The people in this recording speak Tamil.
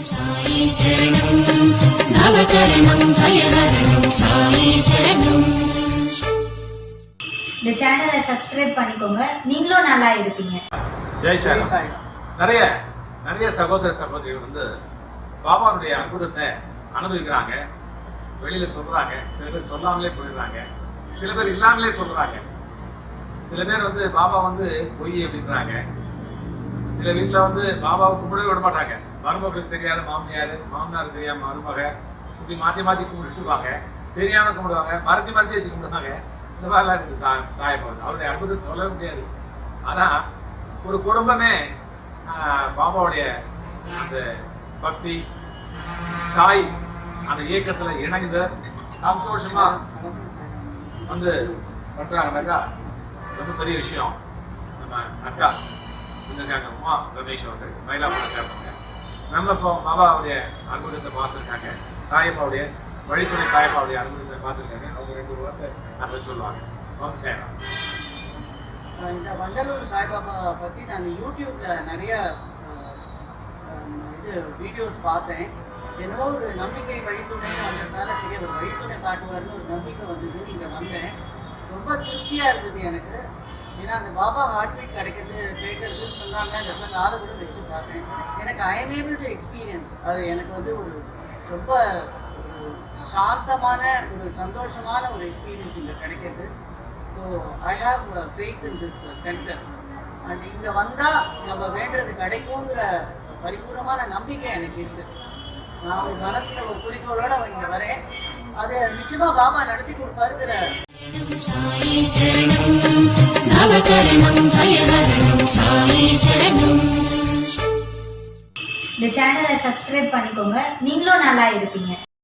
சாயி சரணம் நவகரணம் பயஹரணம் சாயி சரணம். இந்த சேனலை சப்ஸ்கிரைப் பண்ணிக்கோங்க, நீங்களும் நல்லா இருப்பீங்க. ஜெய் சாய். நிறைய நிறைய சகோதர சகோதரிகள் வந்து பாபாவுடைய அற்புதத்தை அனுபவிக்கிறாங்க, வெளியில சொல்றாங்க. சில பேர் சொல்லாமலே போயிடுறாங்க, சில பேர் இல்லாமலே சொல்றாங்க. சில பேர் வந்து பாபா வந்து பொய் அப்படின்றாங்க. சில வீட்டுல வந்து பாபாவை கும்பிடவே விட மாட்டாங்க. மருமகளுக்கு தெரியாத மாமியார், மாமனாருக்கு தெரியாம மருமக, இப்படி மாத்தி மாத்தி கும்பிட்டுவாங்க. தெரியாம கும்பிடுவாங்க, மறைச்சு மறைச்சு வச்சு கும்பிடுவாங்க. இந்த மாதிரிலாம் இருக்குது சாயப்பாவது. அவருடைய அற்புதத்தை சொல்லவே முடியாது. ஆனா ஒரு குடும்பமே பாபாவுடைய அந்த பக்தி சாய் அந்த இயக்கத்துல இணைந்து சந்தோஷமா வந்து பண்றாங்கன்னாக்கா ரொம்ப பெரிய விஷயம். நம்ம அக்கா இருக்காங்க, உமா ரமேஷ் அவர்கள் மயிலாப்பூரை சேர்ந்தாங்க. நம்ம இப்போ பாபாவுடைய அற்புதத்தை பார்த்துருக்காங்க, சாயப்பாவுடைய வழித்துறை சாயப்பாவுடைய அற்புதத்தை பார்த்துருக்காங்க. அவங்க 2 வார்த்தை அதை சொல்லுவாங்க. ஓம் சேரம். இந்த வண்டலூர் சாய்பாபா பற்றி நான் யூடியூப்பில் நிறைய வீடியோஸ் பார்த்தேன். என்னவோ ஒரு நம்பிக்கை வழித்துணைன்னு வந்ததுனால சரி ஒரு வழித்துணை காட்டுவார்னு ஒரு நம்பிக்கை வந்தது. நீங்கள் வந்தேன், ரொம்ப திருப்தியாக இருந்தது எனக்கு. ஏன்னா அந்த பாபா ஹார்ட் பீட் கிடைக்கிறது கேட்கறதுன்னு சொன்னாங்க. அந்த அதை கூட வச்சு பார்த்தேன். எனக்கு I am able to experience. அது எனக்கு வந்து ஒரு ரொம்ப ஒரு சாந்தமான ஒரு சந்தோஷமான ஒரு எக்ஸ்பீரியன்ஸ் இங்கே கிடைக்கிறது. So I have faith in this centre. And இங்கே வந்தால் நம்ம வேண்டுறது கிடைக்குங்கிற பரிபூர்ணமான நம்பிக்கை எனக்கு இருக்குது. நான் ஒரு மனசில் ஒரு குறிக்கோளோட இங்கே வரேன். அது நிச்சயமாக பாபா நடத்தி கொடுப்பாருங்கிற சாயி சரணம் நவகரணம் பயஹரணம் சாயி சரணம். இந்த சேனலை சப்ஸ்கிரைப் பண்ணிக்கோங்க, நீங்களும் நல்லா இருப்பீங்க.